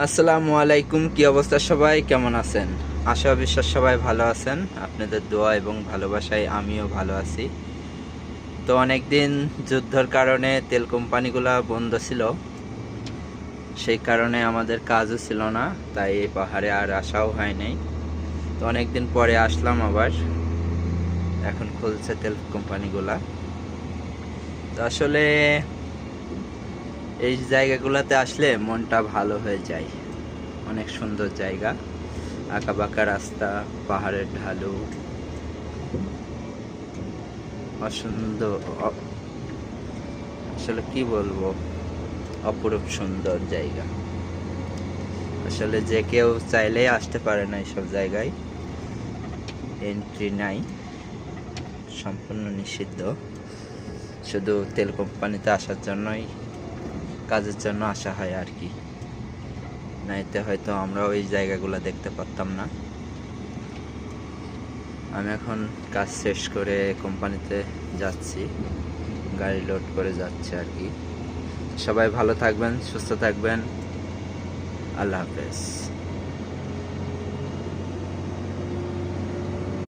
আসসালামু আলাইকুম। কি অবস্থা, সবাই কেমন আছেন? আশা বিশ্বাস সবাই ভালো আছেন। আপনাদের দোয়া এবং ভালোবাসায় আমিও ভালো আছি। তো অনেকদিন যুদ্ধের কারণে তেল কোম্পানিগুলো বন্ধ ছিল, সেই কারণে আমাদের কাজও ছিল না, তাই এই পাহাড়ে আর আসাও হয় নাই। তো অনেকদিন পরে আসলাম আবার, এখন খুলছে তেল কোম্পানিগুলা। তো আসলে এই জায়গাগুলোতে আসলে মনটা ভালো হয়ে যায়। অনেক সুন্দর জায়গা, আঁকা বাঁকা রাস্তা, পাহাড়ের ঢালু, অসুন্দর, আসলে কি বলবো, অপরূপ সুন্দর জায়গা। আসলে যে কেউ চাইলেই আসতে পারে না এইসব জায়গায়, এন্ট্রি নাই, সম্পূর্ণ নিষিদ্ধ। শুধু তেল কোম্পানিতে আসার জন্যই, কাজের জন্য আসা হয় আর কি। নাইতে হয়তো আমরা ওই জায়গাগুলো দেখতে পারতাম না। আমি এখন কাজ শেষ করে কোম্পানিতে যাচ্ছি, গাড়ি লোড করে যাচ্ছে আর কি। সবাই ভালো থাকবেন, সুস্থ থাকবেন। আল্লাহ হাফেজ।